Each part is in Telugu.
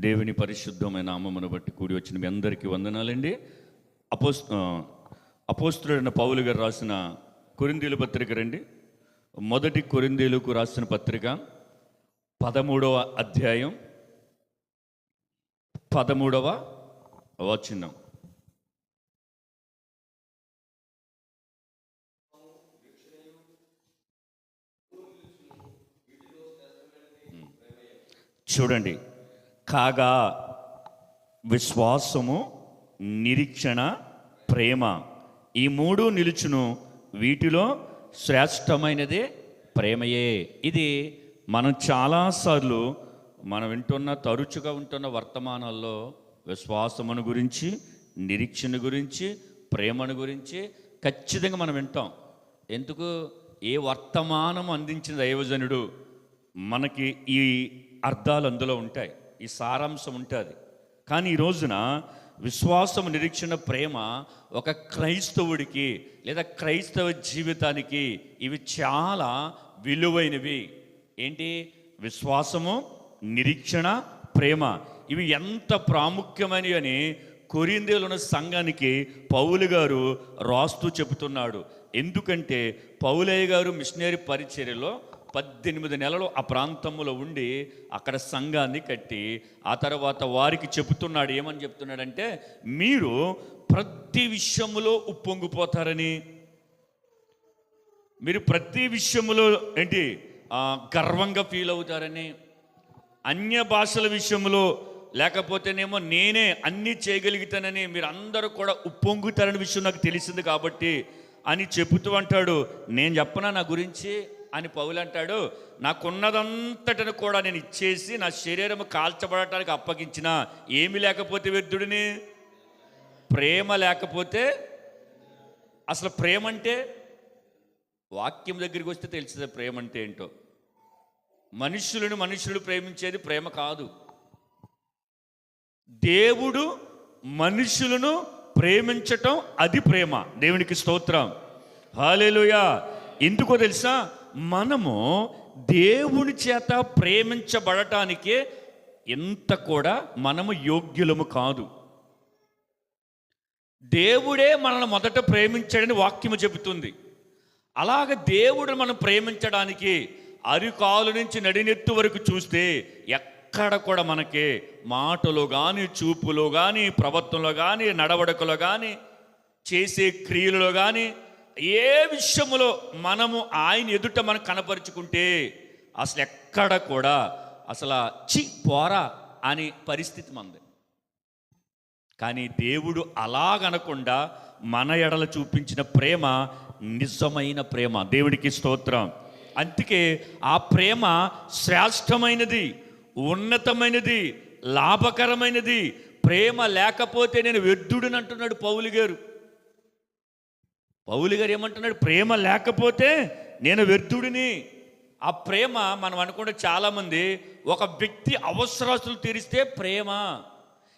దేవుని పరిశుద్ధమైన నామమును బట్టి కూడి వచ్చిన మీ అందరికీ వందనాలండి. అపోస్తులైన పౌలు గారు రాసిన కొరింథీయుల పత్రిక రండి. మొదటి కొరింథీయులకు రాసిన పత్రిక 13వ అధ్యాయం 13వ వచనం. చూడండి, కాగా విశ్వాసము, నిరీక్షణ, ప్రేమ, ఈ మూడు నిలుచును, వీటిలో శ్రేష్టమైనదే ప్రేమయే. ఇది మనం చాలాసార్లు తరచుగా ఉంటున్న వర్తమానాల్లో విశ్వాసమును గురించి, నిరీక్షణ గురించి, ప్రేమను గురించి ఖచ్చితంగా మనం వింటాం. ఎందుకు? ఏ వర్తమానం అందించిన దైవజనుడు మనకి ఈ అర్థాలు అందులో ఉంటాయి, ఈ సారాంశం ఉంటుంది. కానీ ఈ రోజున విశ్వాసం, నిరీక్షణ, ప్రేమ ఒక క్రైస్తవుడికి లేదా క్రైస్తవ జీవితానికి ఇవి చాలా విలువైనవి. ఏంటి? విశ్వాసము, నిరీక్షణ, ప్రేమ ఇవి ఎంత ప్రాముఖ్యమని అని కొరింథీయులో ఉన్న సంఘానికి పౌలు గారు రాస్తూ చెబుతున్నాడు. ఎందుకంటే పౌలయ్య గారు మిషనరీ పరిచర్యలో 18 నెలలు ఆ ప్రాంతంలో ఉండి అక్కడ సంఘాన్ని కట్టి ఆ తర్వాత వారికి చెబుతున్నాడు. ఏమని చెప్తున్నాడంటే, మీరు ప్రతి విషయములో ఉప్పొంగిపోతారని, మీరు ప్రతి విషయములో గర్వంగా ఫీల్ అవుతారని, అన్య భాషల విషయంలో లేకపోతేనేమో నేనే అన్నీ చేయగలుగుతానని మీరు అందరూ కూడా ఉప్పొంగుతారని విషయం నాకు తెలిసింది కాబట్టి అని చెబుతూ అంటాడు. నేను చెప్పనా నా గురించి అని పౌలు అంటాడు, నాకున్నదంతటను కూడా నేను ఇచ్చేసి నా శరీరం కాల్చబడటానికి అప్పగించిన, ఏమి లేకపోతే వ్యర్థుడిని, ప్రేమ లేకపోతే. అసలు ప్రేమ అంటే వాక్యం దగ్గరికి వస్తే తెలిసిందే ప్రేమ అంటే ఏంటో. మనుషులు ప్రేమించేది ప్రేమ కాదు. దేవుడు మనుషులను ప్రేమించటం అది ప్రేమ. దేవునికి స్తోత్రం, హల్లెలూయా. ఎందుకో తెలుసా? మనము దేవుని చేత ప్రేమించబడటానికే ఎంత కూడా మనము యోగ్యులము కాదు. దేవుడే మనల్ని మొదట ప్రేమించాడని వాక్యము చెబుతుంది. అలాగ దేవుడు మనం ప్రేమించడానికి అరికాలు నుంచి నడినెత్తు వరకు చూస్తే ఎక్కడ కూడా మనకి మాటలో కానీ, చూపులో కానీ, ప్రవర్తనలో కానీ, నడవడికలో కానీ, చేసే క్రియలలో కానీ ఏ విషయములో మనము ఆయన ఎదుట మనం కనపరుచుకుంటే అసలు ఎక్కడ కూడా అసలు పోరా అని పరిస్థితి మనది. కానీ దేవుడు అలాగనకుండా మన ఎడల చూపించిన ప్రేమ నిజమైన ప్రేమ. దేవుడికి స్తోత్రం. అందుకే ఆ ప్రేమ శ్రేష్టమైనది, ఉన్నతమైనది, లాభకరమైనది. ప్రేమ లేకపోతే నేను వ్యర్థుడిని అంటున్నాడు పౌలు గారు. పౌలు గారు ఏమంటున్నాడు? ప్రేమ లేకపోతే నేను వ్యర్థుడిని. ఆ ప్రేమ మనం అనుకుంటే చాలామంది ఒక వ్యక్తి అవసరాలు తీరిస్తే ప్రేమ,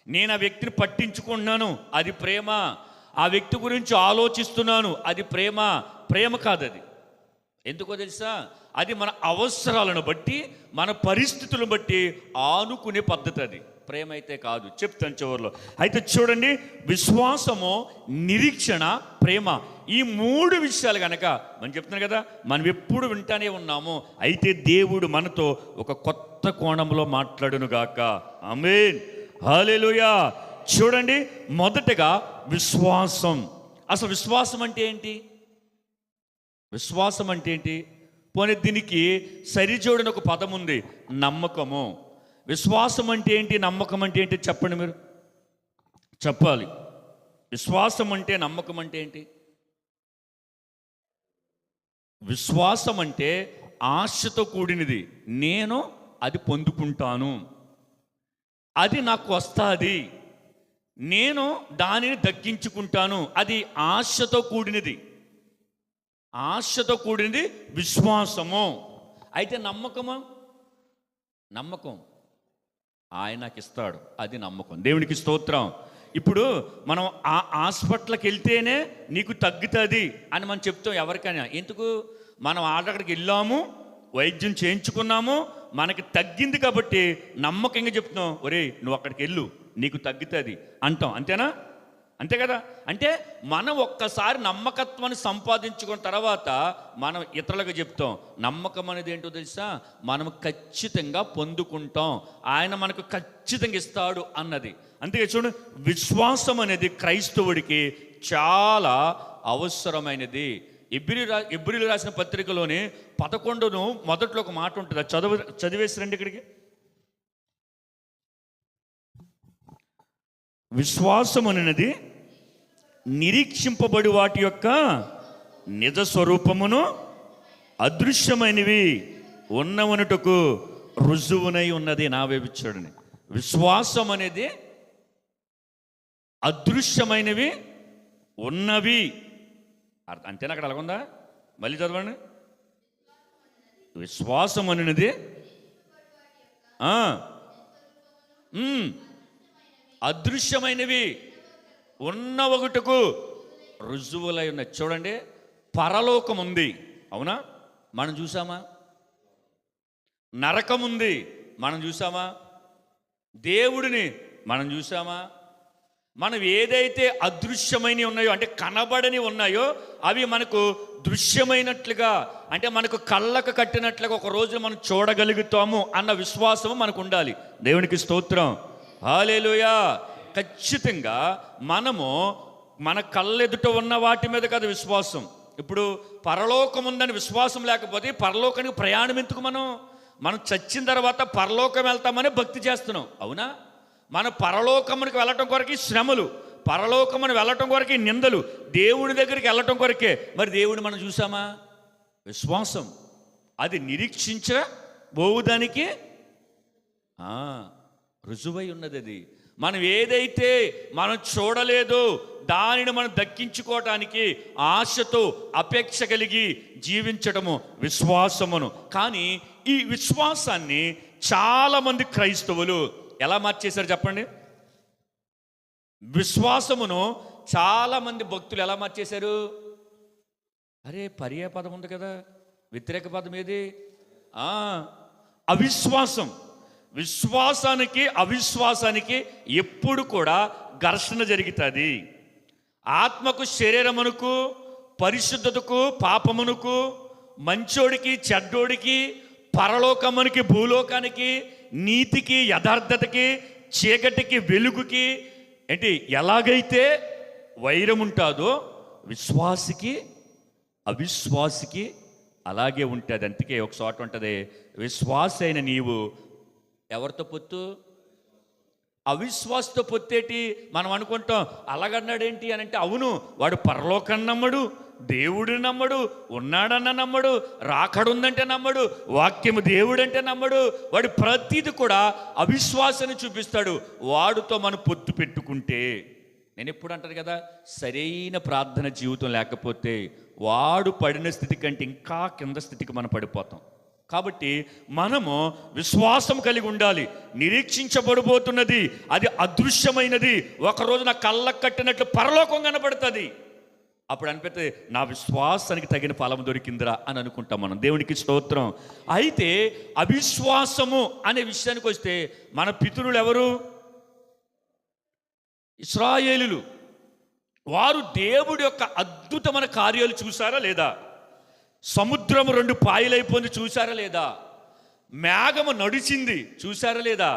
నేను ఆ వ్యక్తిని పట్టించుకుంటున్నాను అది ప్రేమ, ఆ వ్యక్తి గురించి ఆలోచిస్తున్నాను అది ప్రేమ. ప్రేమ కాదు అది. ఎందుకో తెలుసా? అది మన అవసరాలను బట్టి, మన పరిస్థితులను బట్టి ఆనుకునే పద్ధతి. అది ప్రేమ అయితే కాదు. చెప్తాను చివరిలో. అయితే చూడండి, విశ్వాసము, నిరీక్షణ, ప్రేమ ఈ మూడు విషయాలు కనుక మనం చెప్తున్నాను కదా, మనం ఎప్పుడు వింటానే ఉన్నాము. అయితే దేవుడు మనతో ఒక కొత్త కోణంలో మాట్లాడును గాక. ఆమేన్, హల్లెలూయా. చూడండి, మొదటగా విశ్వాసం. అసలు విశ్వాసం అంటే ఏంటి? విశ్వాసం అంటే ఏంటి? పోనీ దీనికి సరిజోడని ఒక పదం ఉంది, నమ్మకము. విశ్వాసం అంటే ఏంటి, నమ్మకం అంటే ఏంటి? చెప్పండి, మీరు చెప్పాలి. విశ్వాసం అంటే, నమ్మకం అంటే ఏంటి? విశ్వాసం అంటే ఆశతో కూడినది. నేను అది పొందుకుంటాను, అది నాకు వస్తుంది, నేను దానిని దక్కించుకుంటాను. అది ఆశతో కూడినది. ఆశతో కూడినది విశ్వాసము. అయితే నమ్మకము, నమ్మకం ఆయన నాకు ఇస్తాడు, అది నమ్మకం. దేవునికి స్తోత్రం. ఇప్పుడు మనం ఆ హాస్పిటల్కి వెళ్తేనే నీకు తగ్గుతుంది అని మనం చెప్తాం ఎవరికైనా. ఎందుకు? మనం అక్కడికి వెళ్ళాము, వైద్యం చేయించుకున్నాము, మనకి తగ్గింది కాబట్టి నమ్మకంగా చెప్తున్నాం, ఒరే నువ్వు అక్కడికి వెళ్ళు, నీకు తగ్గుతుంది అంటాం. అంతేనా? అంతే కదా. అంటే మనం ఒక్కసారి నమ్మకత్వాన్ని సంపాదించుకున్న తర్వాత మనం ఇతరులకు చెప్తాం. నమ్మకం అనేది ఏంటో తెలుసా? మనం ఖచ్చితంగా పొందుకుంటాం, ఆయన మనకు ఖచ్చితంగా ఇస్తాడు అన్నది. అందుకే చూడండి, విశ్వాసం అనేది క్రైస్తవుడికి చాలా అవసరమైనది. ఎబ్రీలు రాసిన పత్రికలోని 11 మొదట్లో ఒక మాట ఉంటుంది, చదివేసి రండి ఇక్కడికి. విశ్వాసం అనేది నిరీక్షింపబడి వాటి యొక్క నిజ స్వరూపమును అదృశ్యమైనవి ఉన్నవనుటకు రుజువునై ఉన్నది. నా వేపించాడని విశ్వాసం అనేది అదృశ్యమైనవి ఉన్నవి. అంతేనా? అక్కడ అలాగుందా? మళ్ళీ చదవండి. విశ్వాసం అనేది అదృశ్యమైనవి ఉన్న ఒకటుకు రుజువులై ఉన్నాయి. చూడండి, పరలోకం ఉంది, అవునా? మనం చూసామా? నరకం ఉంది, మనం చూసామా? దేవుడిని మనం చూసామా? మనం ఏదైతే అదృశ్యమైనవి ఉన్నాయో, అంటే కనబడని ఉన్నాయో, అవి మనకు దృశ్యమైనట్లుగా, అంటే మనకు కళ్ళకు కట్టినట్లుగా ఒక రోజు మనం చూడగలుగుతాము అన్న విశ్వాసము మనకు ఉండాలి. దేవునికి స్తోత్రం, హల్లెలూయా. ఖచ్చితంగా మనము మన కళ్ళెదుట ఉన్న వాటి మీద కాదు విశ్వాసం. ఇప్పుడు పరలోకం ఉందని విశ్వాసం లేకపోతే పరలోకానికి ప్రయాణం ఎందుకు? మనం చచ్చిన తర్వాత పరలోకం వెళ్తామని భక్తి చేస్తున్నాం, అవునా? మన పరలోకమునికి వెళ్ళటం కొరకే శ్రమలు, పరలోకమును వెళ్ళటం కొరకే నిందలు, దేవుడి దగ్గరికి వెళ్ళటం కొరకే. మరి దేవుడిని మనం చూసామా? విశ్వాసం అది నిరీక్షించబోవుదానికి రుజువై ఉన్నది. అది మనం ఏదైతే మనం చూడలేదో దానిని మనం దక్కించుకోవటానికి ఆశతో అపేక్ష కలిగి జీవించడము విశ్వాసమును. కానీ ఈ విశ్వాసాన్ని చాలామంది క్రైస్తవులు ఎలా మార్చేశారు చెప్పండి? విశ్వాసమును చాలామంది భక్తులు ఎలా మార్చేశారు? అరే, పర్యాయ పదం ఉంది కదా, వ్యతిరేక పదం ఏది? అవిశ్వాసం. విశ్వాసానికి అవిశ్వాసానికి ఎప్పుడు కూడా ఘర్షణ జరుగుతుంది. ఆత్మకు శరీరమునకు, పరిశుద్ధతకు పాపమునకు, మంచోడికి చెడ్డోడికి, పరలోకమునికి భూలోకానికి, నీతికి యథార్థతకి, చీకటికి వెలుగుకి ఏంటి ఎలాగైతే వైరం ఉంటుందో విశ్వాసికి అవిశ్వాసికి అలాగే ఉంటుంది. అందుకే ఒక చోట ఉంటుంది, విశ్వాసి అయిన నీవు ఎవరితో పొత్తు? అవిశ్వాసతో పొత్తేటి? మనం అనుకుంటాం అలాగన్నాడేంటి అని అంటే, అవును, వాడు పరలోకాన్ని నమ్మడు, దేవుడిని నమ్మడు, ఉన్నాడన్న నమ్మడు, రాకడుందంటే నమ్మడు, వాక్యము దేవుడంటే నమ్మడు, వాడు ప్రతిది కూడా అవిశ్వాసాన్ని చూపిస్తాడు. వాడితో మనం పొత్తు పెట్టుకుంటే, నేను ఎప్పుడు అంటారు కదా, సరైన ప్రార్థన జీవితం లేకపోతే వాడు పడిన స్థితి కంటే ఇంకా కింద స్థితికి మనం పడిపోతాం. కాబట్టి మనము విశ్వాసం కలిగి ఉండాలి. నిరీక్షించబడిపోతున్నది అది అదృశ్యమైనది, ఒకరోజు నా కళ్ళకు కట్టినట్లు పరలోకం కనబడుతుంది. అప్పుడు అనిపిస్తుంది, నా విశ్వాసానికి తగిన ఫలం దొరికిందిరా అని అనుకుంటాం మనం. దేవునికి స్తోత్రం. అయితే అవిశ్వాసము అనే విషయానికి వస్తే, మన పితరులు ఎవరు? ఇశ్రాయేలులు. వారు దేవుడి యొక్క అద్భుతమైన కార్యాలు చూసారా లేదా? సముద్రము 2 పాయలైపోయింది చూసారా లేదా? మేఘము నడిచింది చూసారా లేదా?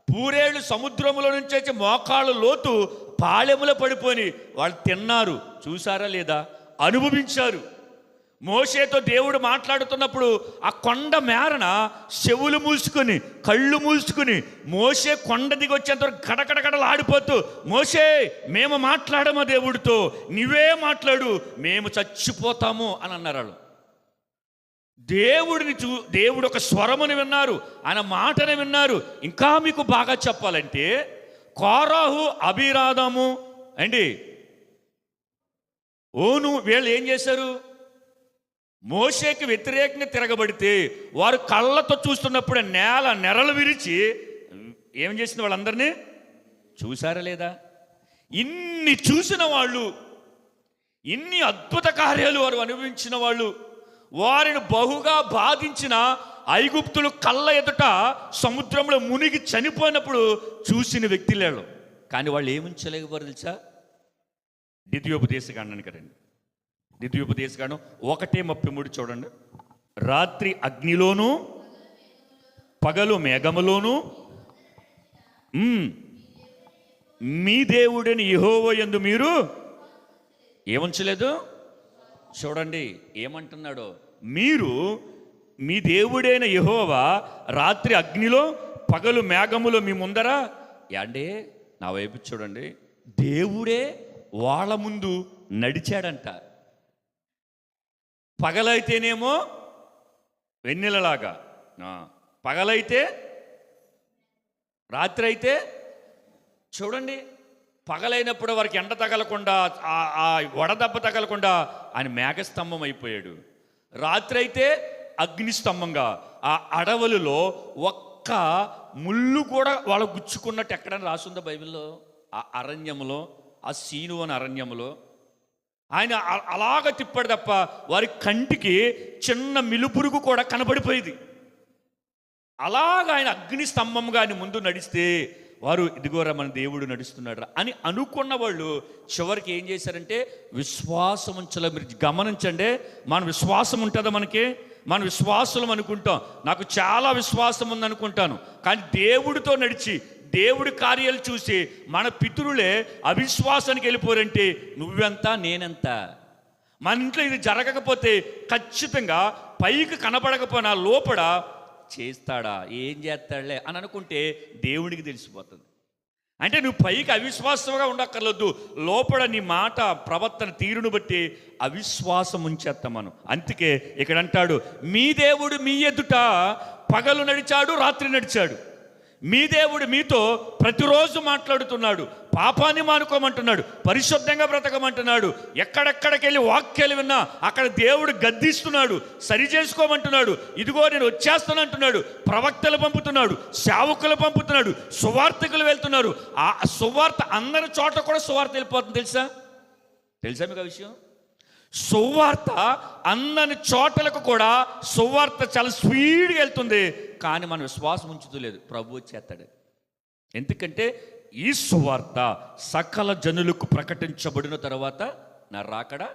పూరేళ్ళు సముద్రములో నుంచి వచ్చి మోకాళ్ళు లోతు పాళెములో పడిపోయి వాళ్ళు తిన్నారు చూసారా లేదా? అనుభవించారు. మోషేతో దేవుడు మాట్లాడుతున్నప్పుడు ఆ కొండ మేరన చెవులు మూసుకొని కళ్ళు మూసుకుని మోషే కొండ దిగి వచ్చేంతవరకు గడగడగడలాడిపోతూ, మోషే మేము మాట్లాడమా దేవుడితో, నువ్వే మాట్లాడు, మేము చచ్చిపోతాము అని అన్నారు వాళ్ళు. దేవుడు ఒక స్వరముని విన్నారు, ఆయన మాటని విన్నారు. ఇంకా మీకు బాగా చెప్పాలంటే కోరాహు, అభిరాదాము అండి ఓను వీళ్ళు ఏం చేశారు? మోషేకి వ్యతిరేకంగా తిరగబడితే వారు కళ్ళతో చూస్తున్నప్పుడు నెరలు విరిచి ఏం చేసిన వాళ్ళందరినీ చూసారా లేదా? ఇన్ని చూసిన వాళ్ళు, ఇన్ని అద్భుత కార్యాలు వారు అనుభవించిన వాళ్ళు, వారిని బహుగా బాధించిన ఐగుప్తులు కళ్ళ ఎదుట సముద్రంలో మునిగి చనిపోయినప్పుడు చూసిన వ్యక్తులేళ్ళు. కానీ వాళ్ళు ఏముంచలేకపోయారు తెలుసా? ద్వితీయోపదేశకాండానికి రండి. ద్వితీయోపదేశకాండం 1:33 చూడండి. రాత్రి అగ్నిలోను పగలు మేఘములోను మీ దేవుడని యెహోవా యందు మీరు ఏముంచలేదు. చూడండి ఏమంటున్నాడో, మీరు మీ దేవుడైన యెహోవా రాత్రి అగ్నిలో పగలు మేఘములో మీ ముందర యాండే. నా వైపు చూడండి, దేవుడే వాళ్ళ ముందు నడిచాడంట. పగలైతేనేమో వెన్నెలలాగా, పగలైతే రాత్రి అయితే చూడండి, పగలైనప్పుడు వారికి ఎండ తగలకుండా ఆ వడదెబ్బ తగలకుండా ఆయన మేఘస్తంభం అయిపోయాడు. రాత్రి అయితే అగ్నిస్తంభంగా ఆ అడవులలో ఒక్క ముళ్ళు కూడా వాళ్ళు గుచ్చుకున్నట్టు ఎక్కడైనా రాసుందా బైబిల్లో? ఆ అరణ్యములో, ఆ సీను అని అరణ్యములో ఆయన అలాగ తిప్పాడు తప్ప వారి కంటికి చిన్న మిలుపురుగు కూడా కనబడిపోయేది. అలాగ ఆయన అగ్ని స్తంభంగా ఆయన ముందు నడిస్తే వారు ఇదిగోరా మన దేవుడు నడుస్తున్నాడు అని అనుకున్న వాళ్ళు చివరికి ఏం చేశారంటే విశ్వాసం ఉంచాలి. మీరు గమనించండి, మన విశ్వాసం ఉంటుందా? మన విశ్వాసం అనుకుంటాం, నాకు చాలా విశ్వాసం ఉందనుకుంటాను. కానీ దేవుడితో నడిచి దేవుడి కార్యాలు చూసి మన పితరులే అవిశ్వాసానికి వెళ్ళిపోరంటే నువ్వెంత నేనెంత. మన ఇంట్లో ఇది జరగకపోతే ఖచ్చితంగా పైకి కనబడకపోయినా లోపల చేస్తాడా, ఏం చేస్తాడులే అని అనుకుంటే దేవుడికి తెలిసిపోతుంది. అంటే నువ్వు పైకి అవిశ్వాసంగా ఉండక్కర్లేదు, లోపల నీ మాట ప్రవర్తన తీరును బట్టి అవిశ్వాసం ఉంచేస్తాం మనం. అందుకే ఇక్కడ అంటాడు, మీ దేవుడు మీ ఎదుట పగలు నడిచాడు, రాత్రి నడిచాడు. మీ దేవుడు మీతో ప్రతిరోజు మాట్లాడుతున్నాడు, పాపాన్ని మానుకోమంటున్నాడు, పరిశుద్ధంగా బ్రతకమంటున్నాడు. ఎక్కడెక్కడికి వెళ్ళి వాక్యాలు విన్నా అక్కడ దేవుడు గద్దిస్తున్నాడు, సరి చేసుకోమంటున్నాడు. ఇదిగో నేను వచ్చేస్తాను అంటున్నాడు. ప్రవక్తలు పంపుతున్నాడు, సేవకులు పంపుతున్నాడు, సువార్తికులు వెళ్తున్నారు. ఆ సువార్త అందరి చోట కూడా సువార్త వెళ్ళిపోతుంది. తెలుసా మీకు ఆ విషయం? సువార్త అందరి చోటలకు కూడా సువార్త చాలా స్పీడ్గా వెళ్తుంది. కానీ మన విశ్వాసం ఉంచుతలేదు, ప్రభు వచ్చేస్తాడు. ఎందుకంటే ఈ సువార్త సకల జనులకు ప్రకటించబడిన తర్వాత నా రాకడా,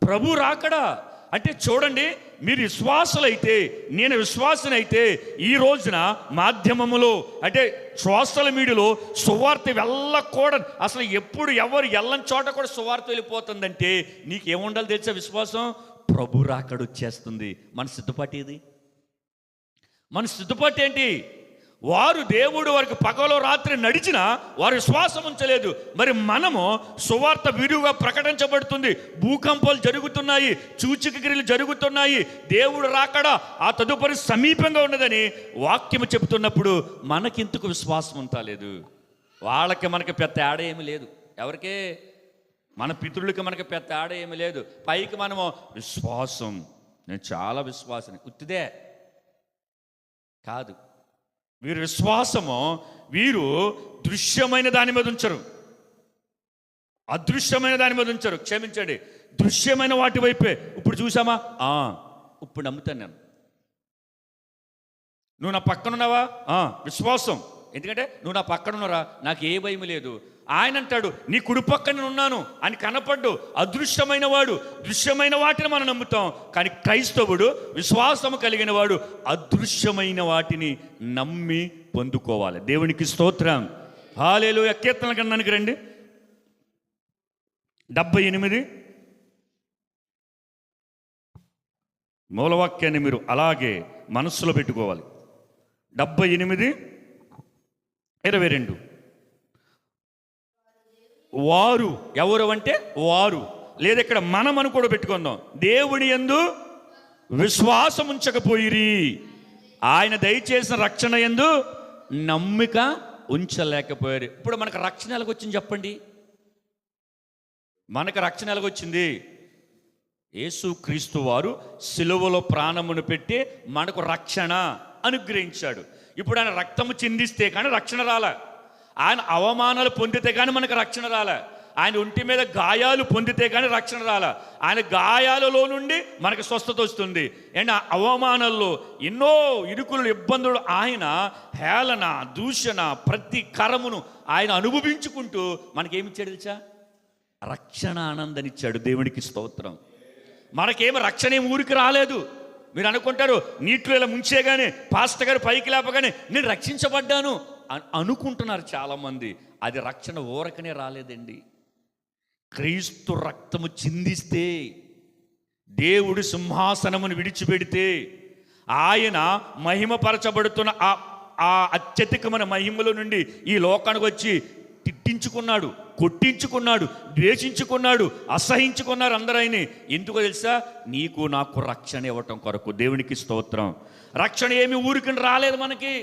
ప్రభు రాకడా. అంటే చూడండి, మీరు విశ్వాసులైతే, నేను విశ్వాసనైతే ఈ రోజున మాధ్యమములో అంటే సోషల్ మీడియాలో సువార్త వెళ్ళకూడదు. అసలు ఎప్పుడు ఎవరు వెళ్ళని చోట కూడా సువార్త వెళ్ళిపోతుందంటే నీకేముండాలి తెలుసా? విశ్వాసం. ప్రభు రాకడ వచ్చేస్తుంది. మన సిద్ధపాటు ఏది? మన సిద్ధపాటు ఏంటి? వారు దేవుడు వారికి పగలో రాత్రి నడిచినా వారు విశ్వాసం ఉంచలేదు. మరి మనము సువార్త విరివిగా ప్రకటించబడుతుంది, భూకంపాలు జరుగుతున్నాయి, సూచక్రియలు జరుగుతున్నాయి, దేవుడు రాకడా ఆ తదుపరి సమీపంగా ఉన్నదని వాక్యము చెబుతున్నప్పుడు మనకింతకు విశ్వాసం ఉంటలేదు. వాళ్ళకి మనకి పెద్ద తేడా ఏమి లేదు. ఎవరికే? మన పితరులకి మనకి పెద్ద తేడా ఏమి లేదు. పైకి మనము విశ్వాసం, నేను చాలా విశ్వాసం, ఉత్తిదే కాదు. వీరు విశ్వాసము, వీరు దృశ్యమైన దాని మీద ఉంచరు, అదృశ్యమైన దాని మీద ఉంచరు. క్షమించండి, దృశ్యమైన వాటి వైపే. ఇప్పుడు చూసామా, ఇప్పుడు నమ్ముతాను నేను. నువ్వు నా పక్కనున్నావా? విశ్వాసం. ఎందుకంటే నువ్వు నా పక్కన ఉన్నారా, నాకు ఏ భయం లేదు. ఆయన అంటాడు, నీ కుడి పక్కన ఉన్నాను అని కనపడ్డు. అదృశ్యమైన వాడు, దృశ్యమైన వాటిని మనం నమ్ముతాం. కానీ క్రైస్తవుడు, విశ్వాసము కలిగిన వాడు అదృశ్యమైన వాటిని నమ్మి పొందుకోవాలి. దేవునికి స్తోత్రం. హల్లెలూయా. కీర్తనల గ్రంథానికి రండి. 78 మూలవాక్యాన్ని మీరు అలాగే మనస్సులో పెట్టుకోవాలి. 78:22. వారు ఎవరు అంటే వారు, లేదా ఇక్కడ మనమని కూడా పెట్టుకుందాం. దేవుని యందు విశ్వాసం ఉంచకపోయిరి, ఆయన దయచేసిన రక్షణ యందు నమ్మిక ఉంచలేకపోయారు. ఇప్పుడు మనకు రక్షణ ఎలాగొచ్చింది చెప్పండి? మనకు రక్షణ ఎలాగొచ్చింది? యేసుక్రీస్తు వారు సిలువలో ప్రాణమును పెట్టి మనకు రక్షణ అనుగ్రహించాడు. ఇప్పుడు ఆయన రక్తము చిందిస్తే కానీ రక్షణ రాలే, ఆయన అవమానాలు పొందితే కానీ మనకు రక్షణ రాలే, ఆయన ఒంటి మీద గాయాలు పొందితే కానీ రక్షణ రాలా. ఆయన గాయాలలో నుండి మనకు స్వస్థత వస్తుంది. అండ్ అవమానాల్లో ఎన్నో ఇరుకులు ఇబ్బందులు ఆయన హేళన దూషణ ప్రతి కరమును ఆయన అనుభవించుకుంటూ మనకేమిచ్చాడు తెలుసా? రక్షణ ఆనందాన్నిచ్చాడు. దేవునికి స్తోత్రం. మనకేమో రక్షణ ఏమి ఊరికి రాలేదు. మీరు అనుకుంటారు నీటిలో ఇలా ముంచేగానే పాస్టర్ గారు పైకి లేపగానే నేను రక్షించబడ్డాను అనుకుంటున్నారు చాలామంది. అది రక్షణ ఊరకనే రాలేదండి. క్రీస్తు రక్తము చిందిస్తే, దేవుడు సింహాసనమును విడిచిపెడితే, ఆయన మహిమపరచబడుతున్న ఆ అత్యధికమైన మహిమలో నుండి ఈ లోకానికి వచ్చి తిట్టించుకున్నాడు, కొట్టించుకున్నాడు, ద్వేషించుకున్నాడు, అసహించుకున్నారు అందరూ. ఆయన ఎందుకో తెలుసా? నీకు నాకు రక్షణ ఇవ్వటం కొరకు. దేవునికి స్తోత్రం. రక్షణ ఏమి ఊరికని రాలేదు మనకి.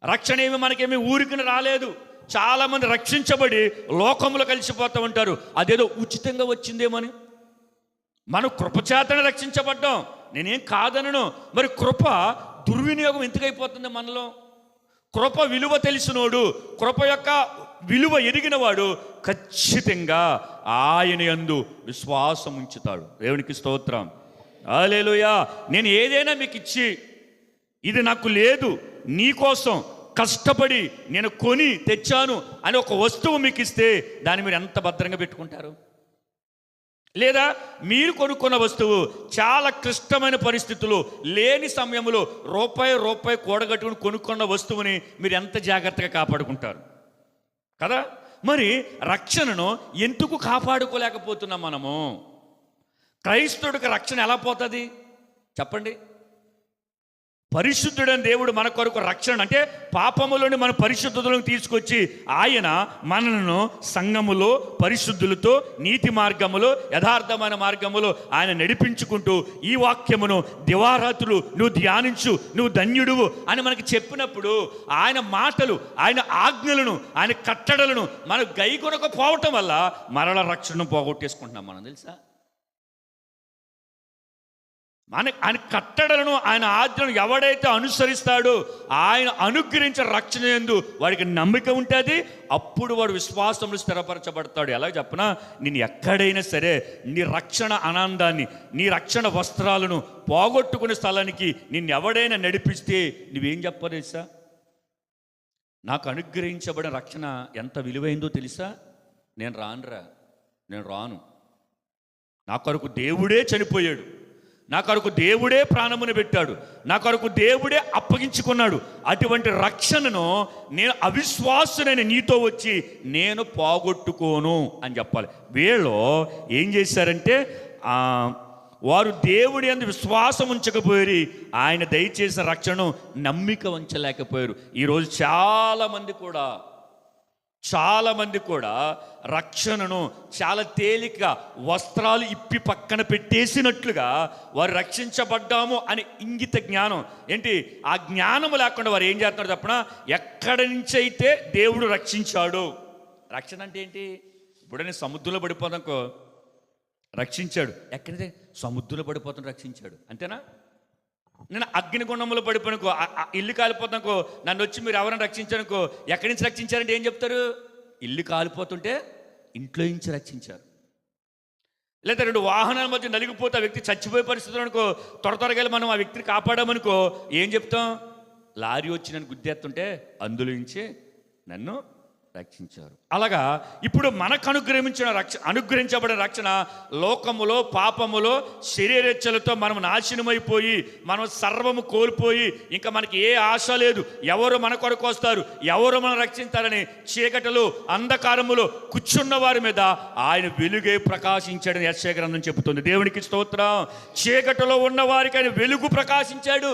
రక్షణ ఏమి మనకేమి ఊరికని రాలేదు. చాలామంది రక్షించబడి లోకంలో కలిసిపోతూ ఉంటారు. అదేదో ఉచితంగా వచ్చిందేమని. మనం కృపచేతనే రక్షించబడ్డాం, నేనేం కాదనను. మరి కృప దుర్వినియోగం ఎందుకైపోతుంది మనలో? కృప విలువ తెలిసినోడు, కృప యొక్క విలువ ఎరిగినవాడు ఖచ్చితంగా ఆయన యందు విశ్వాసం ఉంచుతాడు. దేవునికి స్తోత్రం. హల్లెలూయా. నేను ఏదైనా మీకు ఇచ్చి ఇది నాకు లేదు, నీకోసం కష్టపడి నేను కొని తెచ్చాను అని ఒక వస్తువు మీకు ఇస్తే దాన్ని మీరు ఎంత భద్రంగా పెట్టుకుంటారు? లేదా మీరు కొనుక్కున్న వస్తువు చాలా క్లిష్టమైన పరిస్థితులు లేని సమయంలో రూపాయి కూడగట్టుకుని కొనుక్కున్న వస్తువుని మీరు ఎంత జాగ్రత్తగా కాపాడుకుంటారు కదా? మరి రక్షణను ఎందుకు కాపాడుకోలేకపోతున్నాం మనము? క్రైస్తవుడికి రక్షణ ఎలా పోతుంది చెప్పండి? పరిశుద్ధుడైన దేవుడు మన కొరకు రక్షణ అంటే పాపములోని మన పరిశుద్ధతలను తీసుకొచ్చి ఆయన మనలను సంఘములో పరిశుద్ధులతో నీతి మార్గములో యథార్థమైన మార్గములో ఆయన నడిపించుకుంటూ ఈ వాక్యమును దివారాత్రులు నువ్వు ధ్యానించు, నువ్వు ధన్యుడువు అని మనకి చెప్పినప్పుడు ఆయన మాటలు, ఆయన ఆజ్ఞలను, ఆయన కట్టడలను మనం గైకొనకపోవటం వల్ల మరల రక్షణను పోగొట్టేసుకుంటున్నాం మనం. తెలుసా? ఆయన కట్టడలను, ఆయన ఆజ్ఞలను ఎవడైతే అనుసరిస్తాడో ఆయన అనుగ్రహించిన రక్షణ యందు వాడికి నమ్మిక ఉంటుంది. అప్పుడు వాడు విశ్వాసంలో స్థిరపరచబడతాడు. ఎలా చెప్పనా? నేను ఎక్కడైనా సరే నీ రక్షణ ఆనందాన్ని, నీ రక్షణ వస్త్రాలను పోగొట్టుకునే స్థలానికి నిన్ను ఎవడైనా నడిపిస్తే నువ్వేం చెప్పరు తెలుసా? నాకు అనుగ్రహించబడిన రక్షణ ఎంత విలువైందో తెలుసా? నేను రాను. నా కొరకు దేవుడే చనిపోయాడు, నా కొరకు దేవుడే ప్రాణమును పెట్టాడు, నా కొరకు దేవుడే అప్పగించుకున్నాడు. అటువంటి రక్షణను నేను అవిశ్వాసునైన నీతో వచ్చి నేను పోగొట్టుకోను అని చెప్పాలి. వీళ్ళు ఏం చేశారంటే వారు దేవుడి యందు విశ్వాసం ఉంచకపోయి ఆయన దయచేసిన రక్షణను నమ్మిక ఉంచలేకపోయారు. ఈరోజు చాలామంది కూడా రక్షణను చాలా తేలిక వస్త్రాలు ఇప్పి పక్కన పెట్టేసినట్లుగా వారు రక్షించబడ్డాము అని ఇంగిత జ్ఞానం ఏంటి, ఆ జ్ఞానం లేకుండా వారు ఏం చేస్తున్నారు చెప్పనా? ఎక్కడి నుంచి అయితే దేవుడు రక్షించాడు. రక్షణ అంటే ఏంటి? ఇప్పుడు నేను సముద్రంలో పడిపోతానుకో రక్షించాడు. ఎక్కడైతే సముద్రంలో పడిపోతాను రక్షించాడు అంతేనా? నేను అగ్నిగుండంలో పడిపోనుకో, ఇల్లు కాలిపోతానుకో, నన్ను వచ్చి మీరు ఎవరైనా రక్షించారనుకో, ఎక్కడి నుంచి రక్షించారంటే ఏం చెప్తారు? ఇల్లు కాలిపోతుంటే ఇంట్లో నుంచి రక్షించారు. లేదా 2 వాహనాల మధ్య నలిగిపోతే ఆ వ్యక్తి చచ్చిపోయే పరిస్థితులు అనుకో, త్వరగా వెళ్ళి మనం ఆ వ్యక్తిని కాపాడామనుకో ఏం చెప్తాం? లారీ వచ్చి నన్ను గుద్దేస్తుంటే అందులో నుంచి నన్ను రక్షించారు. అలాగా ఇప్పుడు మనకు అనుగ్రహించబడిన రక్షణ లోకములో పాపములో శరీరేచ్ఛలతో మనం నాశనమైపోయి మనం సర్వము కోల్పోయి ఇంకా మనకి ఏ ఆశ లేదు, ఎవరు మన కొరకు వస్తారు, ఎవరు మనం రక్షించాలని చీకటిలో అంధకారములో కూర్చున్న వారి మీద ఆయన వెలుగే ప్రకాశించాడని యెషయా గ్రంథం చెబుతుంది. దేవునికి స్తోత్రం. చీకటిలో ఉన్న వారికి ఆయన వెలుగు ప్రకాశించాడు.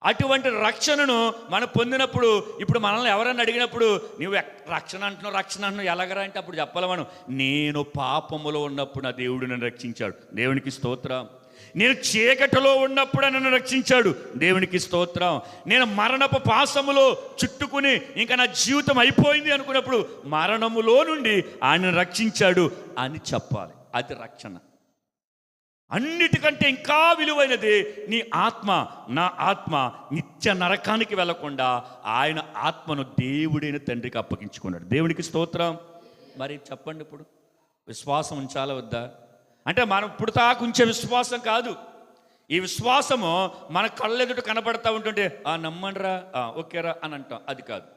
అటువంటి రక్షణను మనం పొందినప్పుడు ఇప్పుడు మనల్ని ఎవరైనా అడిగినప్పుడు నువ్వు రక్షణ అంటున్నావు ఎలాగరా అంటే అప్పుడు చెప్పాలి మనం, నేను పాపములో ఉన్నప్పుడు నా దేవుడు నన్ను రక్షించాడు. దేవునికి స్తోత్రం. నేను చీకటిలో ఉన్నప్పుడు నన్ను రక్షించాడు. దేవునికి స్తోత్రం. నేను మరణపు పాశములో చుట్టుకుని ఇంకా నా జీవితం అయిపోయింది అనుకున్నప్పుడు మరణములో నుండి ఆయన రక్షించాడు అని చెప్పాలి. అది రక్షణ. అన్నిటికంటే ఇంకా విలువైనది నీ ఆత్మ, నా ఆత్మ నిత్య నరకానికి వెళ్లకుండా ఆయన ఆత్మను దేవుడైన తండ్రికి అప్పగించుకున్నాడు. దేవునికి స్తోత్రం. మరి చెప్పండి ఇప్పుడు విశ్వాసం ఉంచాలా వద్దా? అంటే మనం ఇప్పుడు తాకు ఉంచే విశ్వాసం కాదు. ఈ విశ్వాసము మన కళ్ళెదుట కనబడతా ఉంటుంటే నమ్మండిరా, ఓకేరా అని అంటాం. అది కాదు.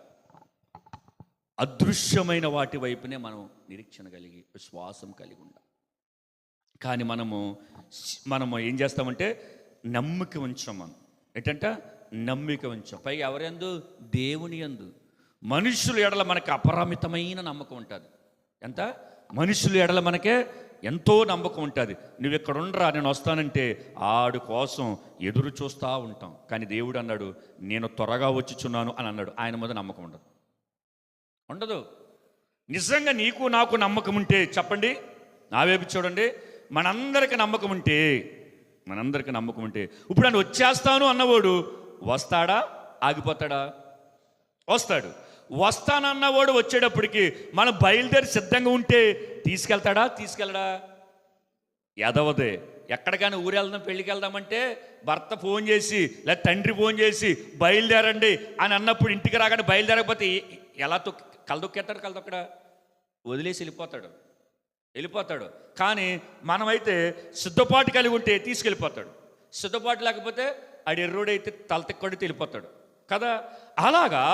అదృశ్యమైన వాటి వైపునే మనం నిరీక్షణ కలిగి విశ్వాసం కలిగి ఉండాలి. కానీ మనము ఏం చేస్తామంటే నమ్మిక ఉంచాం. మనం ఏంటంటే నమ్మిక ఉంచాం. పైగా ఎవరందు? దేవుని యందు. మనుషుల ఎడల మనకి అపరిమితమైన నమ్మకం ఉంటుంది. ఎంత? మనుషుల ఎడల మనకే ఎంతో నమ్మకం ఉంటుంది. నువ్వు ఇక్కడ ఉండరా, నేను వస్తానంటే ఆడు కోసం ఎదురు చూస్తూ ఉంటాం. కానీ దేవుడు అన్నాడు, నేను త్వరగా వచ్చుచున్నాను అని అన్నాడు. ఆయన మీద నమ్మకం ఉండదు. నిజంగా నీకు నాకు నమ్మకం ఉంటే చెప్పండి, నా వైపు చూడండి, మనందరికి నమ్మకం ఉంటే ఇప్పుడు ఆయన వచ్చేస్తాను అన్నవాడు వస్తాడా? ఆగిపోతాడా? వస్తాడు. వస్తానన్నవాడు వచ్చేటప్పటికి మనం బయలుదేరి సిద్ధంగా ఉంటే తీసుకెళ్ళడా? ఎదవదే. ఎక్కడికైనా ఊరు వెళ్దాం, పెళ్ళికి వెళ్దామంటే భర్త ఫోన్ చేసి లేదా తండ్రి ఫోన్ చేసి బయలుదేరండి అని అన్నప్పుడు ఇంటికి రాగానే బయలుదేరకపోతే ఎలా కలదొక్కడా? వదిలేసి వెళ్ళిపోతాడు. కానీ మనమైతే సిద్ధపాటు కలిగి ఉంటే తీసుకెళ్ళిపోతాడు. సిద్ధపాటు లేకపోతే ఆడు ఎర్రోడైతే తలతెక్కడితే వెళ్ళిపోతాడు కదా. అలాగా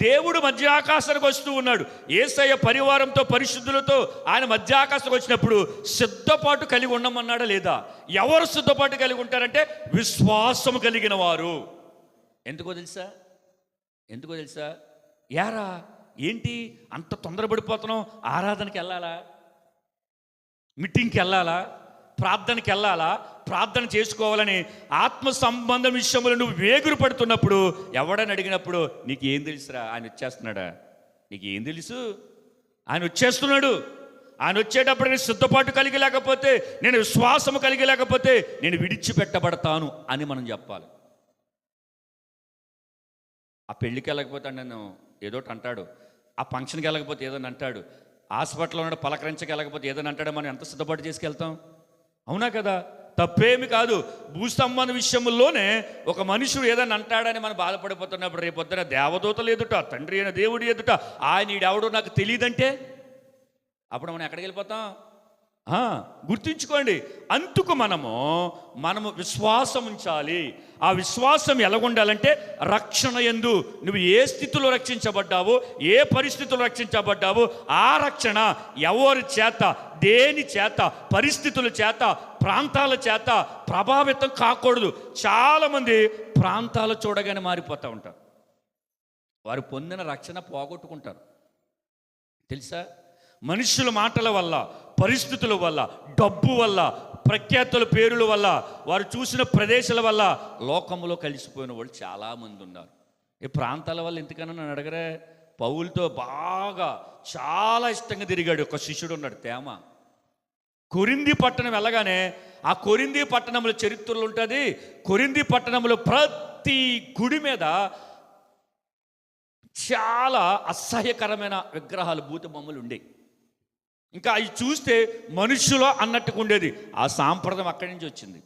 దేవుడు మధ్యాకాశానికి వస్తూ ఉన్నాడు. యేసయ్య పరివారంతో పరిశుద్ధులతో ఆయన మధ్యాకాశానికి వచ్చినప్పుడు సిద్ధపాటు కలిగి ఉండమన్నాడా లేదా? ఎవరు సిద్ధపాటు కలిగి ఉంటారంటే విశ్వాసము కలిగిన వారు. ఎందుకో తెలుసా? యారా ఏంటి అంత తొందరపడిపోతున్నాం? ఆరాధనకి వెళ్ళాలా? మీటింగ్కి వెళ్ళాలా? ప్రార్థనకి వెళ్ళాలా? ప్రార్థన చేసుకోవాలని ఆత్మ సంబంధం విషయంలో నువ్వు వేగురు పడుతున్నప్పుడు ఎవడని అడిగినప్పుడు నీకు ఏం తెలుసురా? ఆయన వచ్చేస్తున్నాడా? నీకు ఏం తెలుసు? ఆయన వచ్చేస్తున్నాడు. ఆయన వచ్చేటప్పుడు నేను సిద్ధపాటు కలిగి లేకపోతే, నేను విశ్వాసము కలిగి లేకపోతే నేను విడిచిపెట్టబడతాను అని మనం చెప్పాలి. ఆ పెళ్ళికి వెళ్ళకపోతే నేను ఏదోటి అంటాడు, ఆ ఫంక్షన్కి వెళ్ళకపోతే ఏదైనా అంటాడు, హాస్పిటల్లో ఉన్న పలకరించకి వెళ్ళకపోతే ఏదైనా అంటాడో మనం ఎంత సిద్ధపాటు చేసుకెళ్తాం? అవునా కదా? తప్పేమి కాదు. భూస్తంభన విషయంలోనే ఒక మనుషుడు ఏదైనా అంటాడని మనం బాధపడిపోతున్నప్పుడు రేపొద్దున దేవదూతలు ఎదుట, తండ్రి అయిన దేవుడి ఎదుట ఆయన ఈడెవడో నాకు తెలియదంటే అప్పుడు మనం ఎక్కడికి వెళ్ళిపోతాం? గుర్తుంచుకోండి. అందుకు మనము విశ్వాసం ఉంచాలి. ఆ విశ్వాసం ఎలాగుండాలంటే రక్షణ యందు నువ్వు ఏ స్థితిలో రక్షించబడ్డావో, ఏ పరిస్థితుల్లో రక్షించబడ్డావో ఆ రక్షణ ఎవరి చేత, దేని చేత, పరిస్థితుల చేత, ప్రాంతాల చేత ప్రభావితం కాకూడదు. చాలామంది ప్రాంతాలు చూడగానే మారిపోతూ ఉంటారు. వారు పొందిన రక్షణ పోగొట్టుకుంటారు. తెలుసా? మనుషుల మాటల వల్ల, పరిస్థితుల వల్ల, డబ్బు వల్ల, ప్రఖ్యాతుల పేరుల వల్ల, వారు చూసిన ప్రదేశాల వల్ల లోకంలో కలిసిపోయిన వాళ్ళు చాలామంది ఉన్నారు. ఈ ప్రాంతాల వల్ల ఎందుకన్నా నన్ను అడగరే. పౌలుతో బాగా చాలా ఇష్టంగా తిరిగాడు ఒక శిష్యుడు ఉన్నాడు, తేమ. కొరింథీ పట్టణం వెళ్ళగానే ఆ కొరింథీ పట్టణంలో చరిత్రలు ఉంటుంది. కొరింథీ పట్టణంలో ప్రతి గుడి మీద చాలా అసహ్యకరమైన విగ్రహాలు, భూత బొమ్మలు ఉండేవి. ఇంకా అవి చూస్తే మనుషులు అన్నట్టుగా ఉండేది. ఆ సాంప్రదాయం అక్కడి నుంచి వచ్చింది.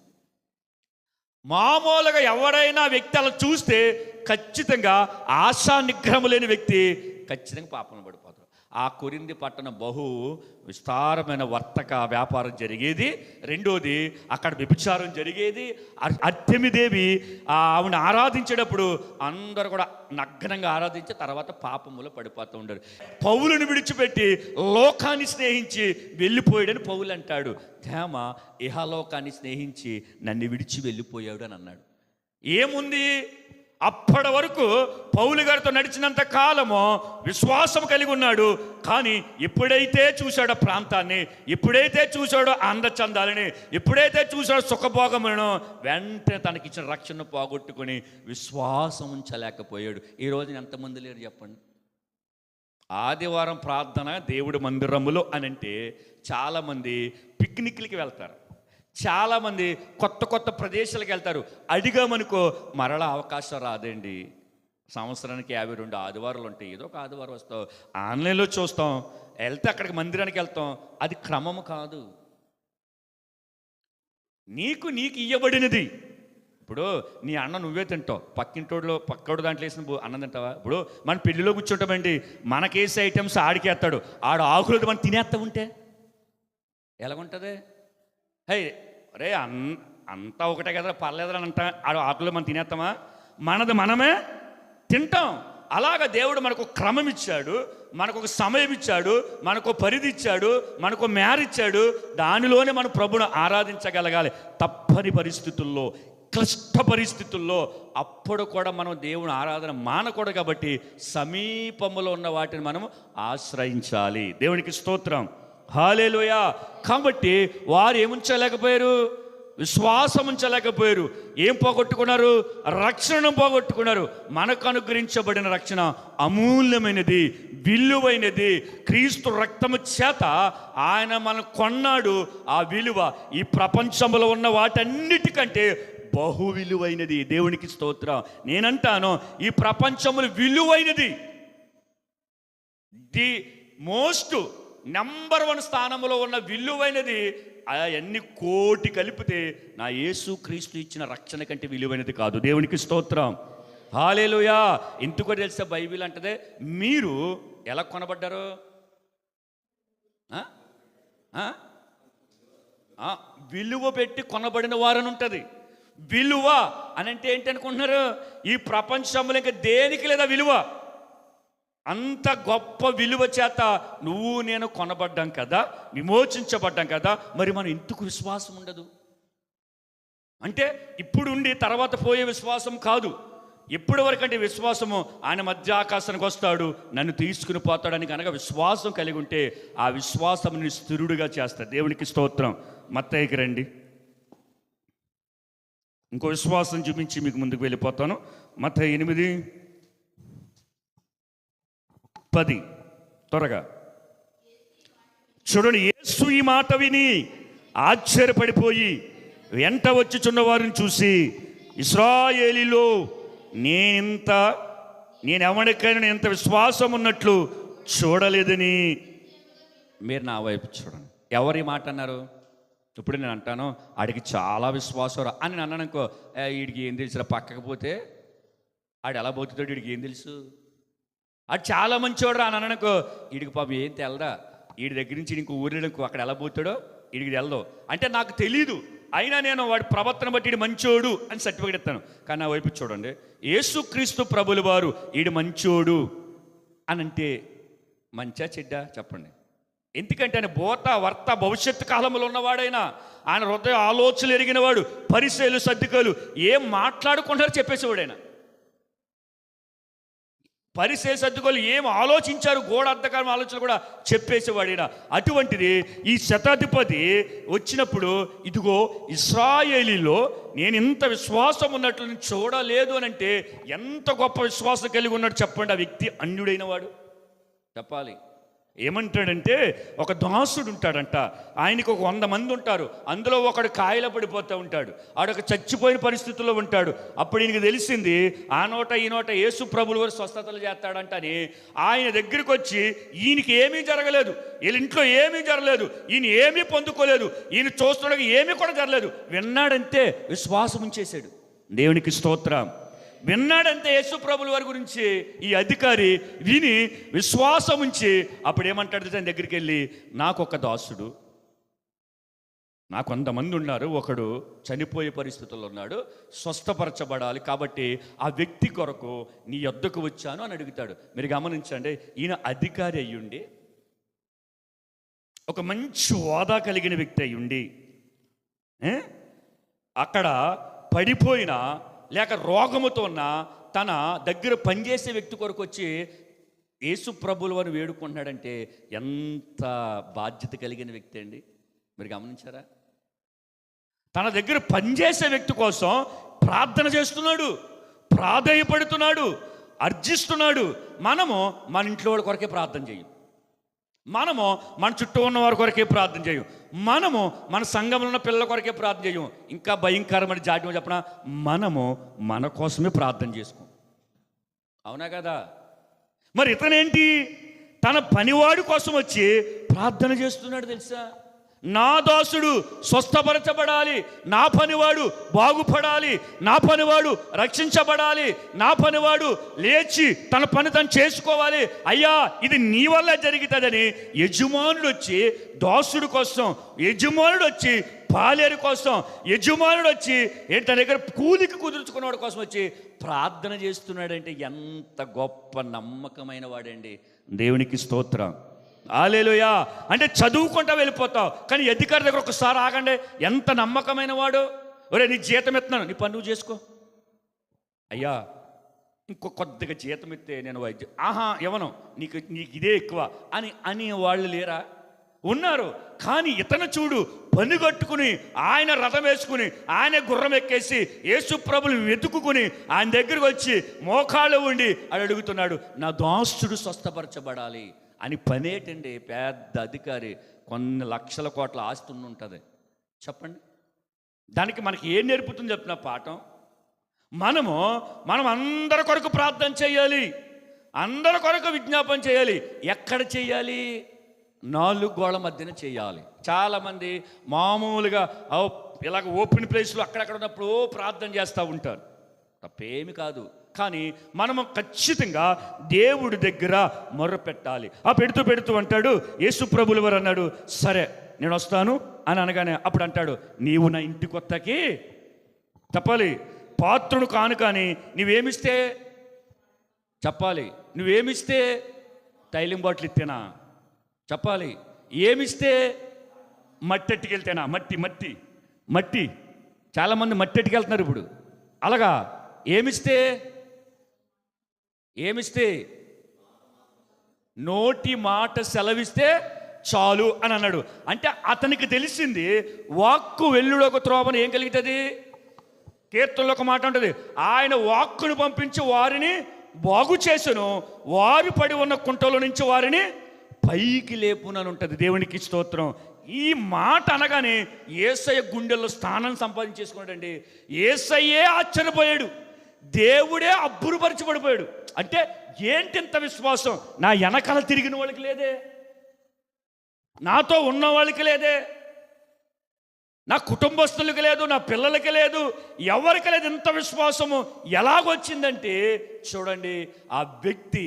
మామూలుగా ఎవడైనా వ్యక్తి అలా చూస్తే ఖచ్చితంగా ఆశా నిగ్రహం లేని వ్యక్తి ఖచ్చితంగా పాపంలో పడిపోతాడు. ఆ కొరింథీ పట్టణం బహు విస్తారమైన వర్తక వ్యాపారం జరిగేది. రెండోది అక్కడ వ్యభిచారం జరిగేది. అర్తెమిదేవి ఆవిడ ఆరాధించేటప్పుడు అందరూ కూడా నగ్నంగా ఆరాధించి తర్వాత పాపములో పడిపోతూ ఉండరు. పౌలుని విడిచిపెట్టి లోకాన్ని స్నేహించి వెళ్ళిపోయాడని పౌలు అంటాడు. తేమ ఇహలోకాన్ని స్నేహించి నన్ను విడిచి వెళ్ళిపోయాడు అని అన్నాడు. ఏముంది? అప్పటి వరకు పౌలు గారితో నడిచినంత కాలము విశ్వాసం కలిగి ఉన్నాడు. కానీ ఎప్పుడైతే చూశాడో ప్రాంతాన్ని, ఎప్పుడైతే చూశాడో అందచందాలని, ఎప్పుడైతే చూశాడో సుఖభోగములను, వెంటనే తనకిచ్చిన రక్షణను పోగొట్టుకొని విశ్వాసం ఉంచలేకపోయాడు. ఈ రోజున ఎంతమంది లేరు చెప్పండి? ఆదివారం ప్రార్థన దేవుడి మందిరములో అని అంటే చాలామంది పిక్నిక్లకి వెళ్తారు. చాలామంది కొత్త కొత్త ప్రదేశాలకు వెళ్తారు. అడిగామనుకో మరలా అవకాశం రాదండి. సంవత్సరానికి 52 ఆదివారాలు ఉంటాయి. ఏదో ఒక ఆదివారం వస్తాం, ఆన్లైన్లో చూస్తాం, వెళ్తే అక్కడికి మందిరానికి వెళ్తాం. అది క్రమము కాదు. నీకు ఇవ్వబడినది ఇప్పుడు నీ అన్న నువ్వే తింటావు, పక్కోడు దాంట్లో వేసిన అన్నం తింటావా? ఇప్పుడు మన పెళ్లిలో కూర్చుంటామండి, మనకేసే ఐటమ్స్ ఆడికేస్తాడు, ఆడు ఆకులతో మనం తినేస్తా ఉంటే ఎలాగుంటుంది? హై రే అంతా ఒకటే కదా, పర్లేదని అంటా ఆడు ఆకులు మనం తినేస్తామా? మనది మనమే తింటాం. అలాగా దేవుడు మనకు క్రమం ఇచ్చాడు, మనకు ఒక సమయం ఇచ్చాడు, మనకు పరిధి ఇచ్చాడు, మనకు మేర ఇచ్చాడు. దానిలోనే మనం ప్రభును ఆరాధించగలగాలి. తప్పని పరిస్థితుల్లో, క్లిష్ట పరిస్థితుల్లో అప్పుడు కూడా మనం దేవుని ఆరాధన మానకూడదు. కాబట్టి సమీపంలో ఉన్న వాటిని మనం ఆశ్రయించాలి. దేవునికి స్తోత్రం, హల్లెలూయా. కాబట్టి వారు ఏముంచలేకపోయారు? విశ్వాసం ఉంచలేకపోయారు. ఏం పోగొట్టుకున్నారు? రక్షణను పోగొట్టుకున్నారు. మనకు అనుగ్రహించబడిన రక్షణ అమూల్యమైనది, విలువైనది. క్రీస్తు రక్తము చేత ఆయన మనం కొన్నాడు. ఆ విలువ ఈ ప్రపంచంలో ఉన్న వాటన్నిటికంటే బహు విలువైనది. దేవునికి స్తోత్రం. నేనంటాను, ఈ ప్రపంచములు విలువైనది, ది మోస్ట్ నంబర్ 1 స్థానంలో ఉన్న విలువైనది అవన్నీ కోటి కలిపితే నా యేసు క్రీస్తు ఇచ్చిన రక్షణ కంటే విలువైనది కాదు. దేవునికి స్తోత్రం, హల్లెలూయా. ఎందుకో తెలిసే బైబిల్ అంటదే, మీరు ఎలా కొనబడ్డారు? విలువ పెట్టి కొనబడిన వారని ఉంటుంది. విలువ అని అంటే ఏంటి అనుకుంటున్నారు? ఈ ప్రపంచంలో ఇంకా దేనికి లేదా విలువ. అంత గొప్ప విలువ చేత నువ్వు నేను కొనబడ్డాం కదా, విమోచించబడ్డాం కదా. మరి మనం ఎందుకు విశ్వాసం ఉండదు? అంటే ఇప్పుడు ఉండి తర్వాత పోయే విశ్వాసం కాదు. ఎప్పటి వరకు అంటే విశ్వాసము ఆయన మధ్యాకాశానికి వస్తాడు, నన్ను తీసుకుని పోతాడని కనుక విశ్వాసం కలిగి ఉంటే ఆ విశ్వాసం స్థిరుడుగా చేస్తాడు. దేవునికి స్తోత్రం. మత్తయికి రండి, ఇంకో విశ్వాసం చూపించి మీకు ముందుకు వెళ్ళిపోతాను. మత్తయి 8:10 త్వరగా చూడండి. యేసు ఈ మాట విని ఆశ్చర్యపడిపోయి వెంట వచ్చుచున్న వారిని చూసి, ఇశ్రాయేలీలో నేను ఎవరికైనా ఎంత విశ్వాసం ఉన్నట్లు చూడలేదని. మీరు నా వైపు చూడండి. ఎవరి మాట అన్నారు? ఇప్పుడు నేను అంటాను, ఆడికి చాలా విశ్వాసం అని నేను అన్నాను అనుకో, వీడికి ఏం తెలుసు, పక్కకు పోతే ఆడు ఎలా పోతుంటాడు, వీడికి ఏం తెలుసు, ఆడు చాలా మంచివాడు అని అన్నాను అనుకో, వీడికి పాపం ఏం తెలదా, వీడి దగ్గర నుంచి ఇంకో ఊరికు అక్కడ ఎలా పోతాడో వీడికి తెలదు. అంటే నాకు తెలీదు, అయినా నేను వాడి ప్రవర్తన బట్టి వీడు మంచోడు అని సర్టిఫికేట్ ఇస్తాను. కానీ నా వైపు చూడండి, యేసుక్రీస్తు ప్రభులు వారు వీడు మంచోడు అని అంటే మంచా చెడ్డా చెప్పండి? ఎందుకంటే ఆయన భూత వర్త భవిష్యత్తు కాలంలో ఉన్నవాడైనా, ఆయన హృదయ ఆలోచనలు ఎరిగినవాడు. పరిసయ్యులు సద్దుకలు ఏం మాట్లాడుకుంటారో చెప్పేసేవాడైనా. పరిసయ్యులు సద్దుకలు ఏం ఆలోచించారు, గోడ అర్థకాలం ఆలోచనలు కూడా చెప్పేసేవాడైనా. అటువంటిది ఈ శతాధిపతి వచ్చినప్పుడు, ఇదిగో ఇశ్రాయేలీలో నేను ఇంత విశ్వాసం ఉన్నట్లు చూడలేదు అని అంటే ఎంత గొప్ప విశ్వాసం కలిగి ఉన్నాడు చెప్పండి. ఆ వ్యక్తి అన్యుడైన వాడు చెప్పాలి. ఏమంటాడంటే, ఒక దాసుడు ఉంటాడంట, ఆయనకు ఒక 100 మంది ఉంటారు. అందులో ఒకడు కాయల పడిపోతూ ఉంటాడు, ఆడొక చచ్చిపోయిన పరిస్థితుల్లో ఉంటాడు. అప్పుడు ఈయనకి తెలిసింది, ఆ నోట ఈ నోట యేసు ప్రభుల వారు స్వస్థతలు చేస్తాడంట అని. ఆయన దగ్గరికి వచ్చి, ఈయనకి ఏమీ జరగలేదు, వీళ్ళ ఇంట్లో ఏమీ జరగలేదు, ఈయన ఏమీ పొందుకోలేదు, ఈయన చూస్తుండగా ఏమీ కూడా జరగలేదు, విన్నాడంతే విశ్వాసం ఉంచేశాడు. దేవునికి స్తోత్రం. విన్నాడంతే యేసు ప్రభుల వారి గురించి ఈ అధికారి విని విశ్వాసం ఉంచి అప్పుడు ఏమంటాడు తన దగ్గరికి వెళ్ళి, నాకు ఒక దాసుడు, నాకు 100 మంది ఉన్నారు, ఒకడు చనిపోయే పరిస్థితుల్లో ఉన్నాడు, స్వస్థపరచబడాలి, కాబట్టి ఆ వ్యక్తి కొరకు నీ యొద్దకు వచ్చాను అని అడుగుతాడు. మీరు గమనించండి, ఈయన అధికారి అయ్యుండి, ఒక మంచి హోదా కలిగిన వ్యక్తి అయ్యుండి, అక్కడ పడిపోయిన లేక రోగముతో ఉన్న తన దగ్గర పనిచేసే వ్యక్తి కొరకు వచ్చి యేసు ప్రభుల వారు వేడుకుంటున్నాడంటే ఎంత బాధ్యత కలిగిన వ్యక్తి అండి. మీరు గమనించారా? తన దగ్గర పనిచేసే వ్యక్తి కోసం ప్రార్థన చేస్తున్నాడు, ప్రాధేయపడుతున్నాడు, అర్జిస్తున్నాడు. మనము మన ఇంట్లో వాళ్ళ కొరకే ప్రార్థన చేయం, మనము మన చుట్టూ ఉన్న వారి కొరకే ప్రార్థన చేయం, మనము మన సంఘంలో ఉన్న పిల్లల కొరకే ప్రార్థన చేయం. ఇంకా భయంకరమైన జాడ్యం చెప్పిన, మనము మన కోసమే ప్రార్థన చేసుకోం. అవునా కదా? మరి ఇతనేంటి, తన పనివాడి కోసం వచ్చి ప్రార్థన చేస్తున్నాడు తెలుసా? నా దాసుడు స్వస్థపరచబడాలి, నా పనివాడు బాగుపడాలి, నా పనివాడు రక్షించబడాలి, నా పనివాడు లేచి తన పని తను చేసుకోవాలి. అయ్యా ఇది నీ వల్ల జరుగుతుందని యజమానుడు వచ్చి దాసుడు కోసం, యజమానుడు వచ్చి పాలేరు కోసం, యజమానుడు వచ్చి తన దగ్గర కూలికి కుదుర్చుకున్నవాడి కోసం వచ్చి ప్రార్థన చేస్తున్నాడంటే ఎంత గొప్ప నమ్మకమైన వాడండి. దేవునికి స్తోత్రం. హల్లెలూయా. అంటే చదువుకుంటా వెళ్ళిపోతావు, కానీ అధికారి దగ్గర ఒకసారి ఆగండి. ఎంత నమ్మకమైన వాడు. ఒరే నీ జీతం ఎత్తున్నాను, నీ పని నువ్వు చేసుకో. అయ్యా ఇంకో కొద్దిగా జీతం ఎత్తే నేను వైద్యం ఇవ్వను, నీకు ఇదే ఎక్కువ అని వాళ్ళు లేరా? ఉన్నారు. కానీ ఇతను చూడు, పని కట్టుకుని ఆయన రథం వేసుకుని ఆయన గుర్రం ఎక్కేసి యేసు ప్రభుని వెతుకుని ఆయన దగ్గరికి వచ్చి మోకాళ్ళు ఉండి అని అడుగుతున్నాడు, నా దాసుడు స్వస్థపరచబడాలి అని. పనేటండి, పెద్ద అధికారి, కొన్ని లక్షల కోట్ల ఆస్తి ఉంటుంది. చెప్పండి, దానికి మనకి ఏం నేర్పుతుంది చెప్పిన పాఠం? మనం అందరి కొరకు ప్రార్థన చేయాలి, అందరి కొరకు విజ్ఞాపన చేయాలి. ఎక్కడ చేయాలి? 4 గోళ్ల మధ్యన చేయాలి. చాలామంది మామూలుగా ఇలాగ ఓపెన్ ప్లేస్లో అక్కడక్కడ ఉన్నప్పుడు ప్రార్థన చేస్తూ ఉంటారు. తప్పేమి కాదు, కానీ మనము ఖచ్చితంగా దేవుడి దగ్గర మొర్రపెట్టాలి. పెడుతూ అంటాడు, యేసు ప్రభుల వారు అన్నాడు, సరే నేను వస్తాను అని అనగానే అప్పుడు అంటాడు, నీవు నా ఇంటి కొత్తకి చెప్పాలి పాత్రుడు కాను, కానీ నువ్వేమిస్తే చెప్పాలి, నువ్వేమిస్తే తైలం బాటిల్ ఇస్తేనా చెప్పాలి, ఏమిస్తే మట్టి ఎట్టుకెళ్తేనా, మట్టి చాలామంది మట్టి ఎట్టుకెళ్తున్నారు ఇప్పుడు. అలాగా ఏమిస్తే నోటి మాట సెలవిస్తే చాలు అని అన్నాడు. అంటే అతనికి తెలిసింది వాక్కు వెల్లుడు ఒక త్రోవన ఏం కలుగుతుంది? కీర్తనలో ఒక మాట ఉంటుంది, ఆయన వాక్కును పంపించి వారిని బాగు చేసెను, వారు పడి ఉన్న కుంటలో నుంచి వారిని పైకి లేపునని ఉంటుంది. దేవునికి స్తోత్రం. ఈ మాట అనగానే యేసయ్య గుండెల్లో స్థానం సంపాదించేసుకున్నాడండి. యేసయ్యే ఆశ్చర్యపోయాడు, దేవుడే అబ్బురుపరచబడిపోయాడు. అంటే ఏంటి ఇంత విశ్వాసం? నా వెనకాల తిరిగిన వాళ్ళకి లేదే, నాతో ఉన్న వాళ్ళకి లేదే, నా కుటుంబస్తులకి లేదు, నా పిల్లలకి లేదు, ఎవరికి లేదు. ఇంత విశ్వాసము ఎలాగొచ్చిందంటే చూడండి, ఆ వ్యక్తి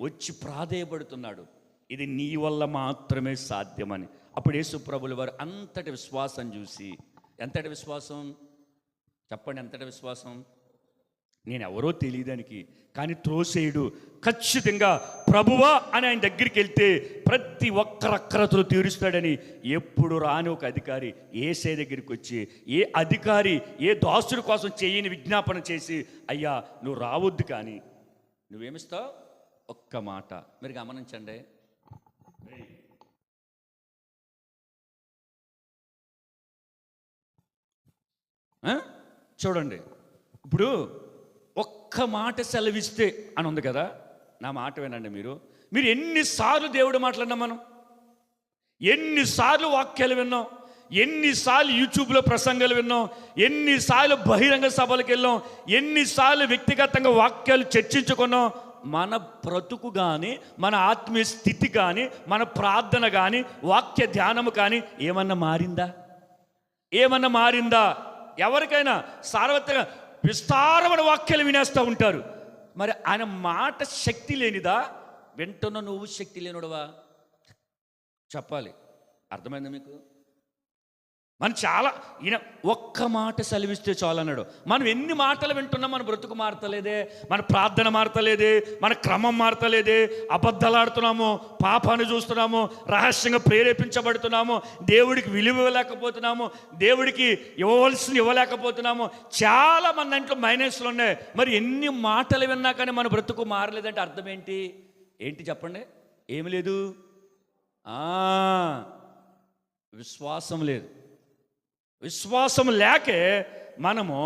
వచ్చి ప్రాధేయపడుతున్నాడు, ఇది నీ వల్ల మాత్రమే సాధ్యమని. అప్పుడు యేసు ప్రభుల వారు అంతటి విశ్వాసం చూసి, ఎంతటి విశ్వాసం చెప్పండి, ఎంతటి విశ్వాసం? నేను ఎవరో తెలియదానికి, కానీ త్రోసేయుడు ఖచ్చితంగా ప్రభువా అని ఆయన దగ్గరికి వెళ్తే ప్రతి ఒక్కరక్కరతో తీరుస్తాడని ఎప్పుడు రాని ఒక అధికారి యేసే దగ్గరికి వచ్చి, ఏ అధికారి ఏ దాసుడి కోసం చేయని విజ్ఞాపన చేసి, అయ్యా నువ్వు రావద్దు కానీ నువ్వేమిస్తావు? ఒక్క మాట మీరు గమనించండి. చూడండి, ఇప్పుడు ఒక్క మాట సెలవిస్తే అని ఉంది కదా, నా మాట వినండి. మీరు ఎన్నిసార్లు దేవుడు మాట్లాడినా, మనం ఎన్నిసార్లు వాక్యాలు విన్నాం, ఎన్నిసార్లు యూట్యూబ్లో ప్రసంగాలు విన్నాం, ఎన్నిసార్లు బహిరంగ సభలకు వెళ్ళాం, ఎన్నిసార్లు వ్యక్తిగతంగా వాక్యాలు చర్చించుకున్నాం. మన బ్రతుకు కానీ, మన ఆత్మీయ స్థితి కానీ, మన ప్రార్థన కానీ, వాక్య ధ్యానము కానీ ఏమన్నా మారిందా? ఎవరికైనా సార్వత్రిక విస్తారమైన వాక్యాలు వినేస్తూ ఉంటారు. మరి ఆయన మాట శక్తి లేనిదా? వింటున్న నువ్వు శక్తి లేనుడవా? చెప్పాలి. అర్థమైందా మీకు? మనం చాలా ఈయన ఒక్క మాట సెలవిస్తే చాలు అన్నాడు. మనం ఎన్ని మాటలు వింటున్నా మన బ్రతుకు మారతలేదే, మన ప్రార్థన మారతలేదే, మన క్రమం మారతలేదే, అబద్ధాలు ఆడుతున్నాము, పాపాన్ని చూస్తున్నాము, రహస్యంగా ప్రేరేపించబడుతున్నాము, దేవుడికి విలువ ఇవ్వలేకపోతున్నాము, దేవుడికి ఇవ్వవలసింది ఇవ్వలేకపోతున్నాము. చాలా మన దాంట్లో మైనస్లు ఉన్నాయి. మరి ఎన్ని మాటలు విన్నా కానీ మన బ్రతుకు మారలేదంటే అర్థం ఏంటి చెప్పండి? ఏమి లేదు, విశ్వాసం లేదు. విశ్వాసం లేకే మనము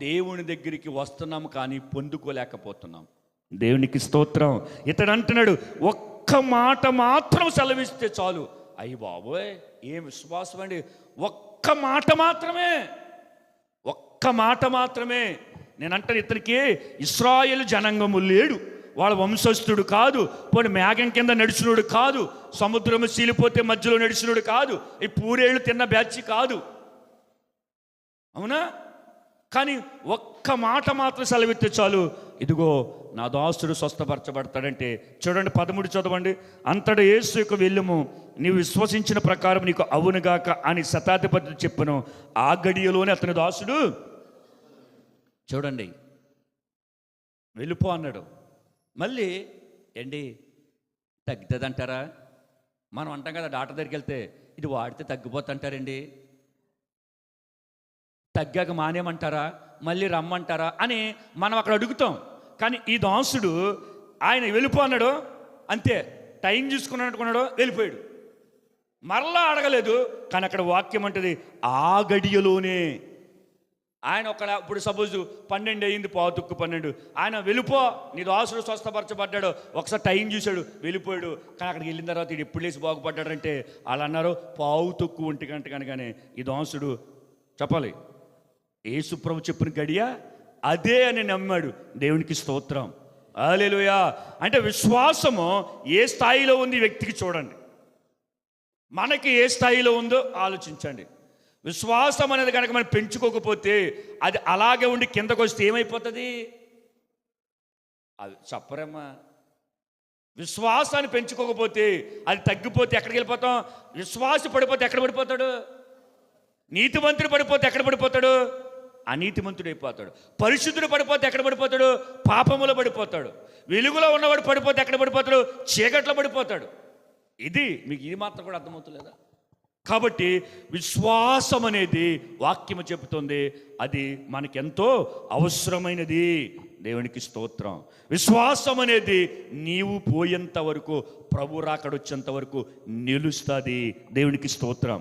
దేవుని దగ్గరికి వస్తున్నాము కానీ పొందుకోలేకపోతున్నాం. దేవునికి స్తోత్రం. ఇతడు అంటున్నాడు, ఒక్క మాట మాత్రం సెలవిస్తే చాలు. అయ్యి బాబోయ్, ఏం విశ్వాసం అండి! ఒక్క మాట మాత్రమే. నేను అంటాను, ఇతనికి ఇశ్రాయేలు జనాంగము లేడు, వాళ్ళ వంశస్థుడు కాదు, పోనీ మేఘం కింద నడిచినోడు కాదు, సముద్రము చీలిపోతే మధ్యలో నడిచినోడు కాదు, ఈ పూరేళ్ళు తిన్న బ్యాచ్ కాదు. అవునా? కానీ ఒక్క మాట మాత్రం సెలవిస్తే చాలు, ఇదిగో నా దాసుడు స్వస్థపరచబడతాడంటే. చూడండి 13 చదవండి. అంతటా యేసు యొక్క వెళ్ళుము, నీవు విశ్వసించిన ప్రకారం నీకు అవునుగాక అని శతాధిపతి చెప్పను. ఆ గడియలోనే అతని దాసుడు, చూడండి, వెళ్ళిపో అన్నాడు. మళ్ళీ ఏంటి తగ్గుతుందంటారా? మనం అంటాం కదా, డాక్టర్ దగ్గరికి వెళ్తే ఇది వాడితే తగ్గిపోతుంటారండి, తగ్గాక మానేమంటారా, మళ్ళీ రమ్మంటారా అని మనం అక్కడ అడుగుతాం. కానీ ఈ దాసుడు ఆయన వెళ్ళిపో అన్నాడు, అంతే, టైం చూసుకున్నట్టుకున్నాడు, వెళ్ళిపోయాడు. మరలా అడగలేదు. కానీ అక్కడ వాక్యం అంటది ఆ గడియలోనే. ఆయన ఇప్పుడు సపోజ్ 12 అయింది, 11:12, ఆయన వెళ్ళిపో నీ దాసుడు స్వస్థపరచబడ్డాడు, ఒకసారి టైం చూశాడు, వెళ్ళిపోయాడు. కానీ అక్కడికి వెళ్ళిన తర్వాత ఇది ఎప్పుడు లేచి బాగుపడ్డాడంటే వాళ్ళు అన్నారు 1:15 కనుకనే ఈ దాసుడు చెప్పాలి యేసుప్రభు చెప్పిన గడియ అదే అని నమ్మాడు. దేవునికి స్తోత్రం, హల్లెలూయా. అంటే విశ్వాసము ఏ స్థాయిలో ఉంది వ్యక్తికి చూడండి, మనకి ఏ స్థాయిలో ఉందో ఆలోచించండి. విశ్వాసం అనేది కనుక మనం పెంచుకోకపోతే అది అలాగే ఉండి కిందకు వస్తే ఏమైపోతుంది? అది చెప్పరమ్మా. విశ్వాసాన్ని పెంచుకోకపోతే అది తగ్గిపోతే ఎక్కడికి వెళ్ళిపోతాం? విశ్వాస పడిపోతే ఎక్కడ పడిపోతాడు? నీతిమంతుడు పడిపోతే ఎక్కడ పడిపోతాడు? అనీతిమంతుడు అయిపోతాడు. పరిశుద్ధుడు పడిపోతే ఎక్కడ పడిపోతాడు? పాపములో పడిపోతాడు. వెలుగులో ఉన్నవాడు పడిపోతే ఎక్కడ పడిపోతాడు? చీకట్లో పడిపోతాడు. ఇది మీకు ఈ మాత్రం కూడా అర్థమవుతలేదా? కాబట్టి విశ్వాసం అనేది వాక్యము చెబుతుంది, అది మనకెంతో అవసరమైనది. దేవునికి స్తోత్రం. విశ్వాసం అనేది నీవు పోయేంత వరకు, ప్రభు రాకడొచ్చేంత వరకు నిలుస్తుంది. దేవునికి స్తోత్రం.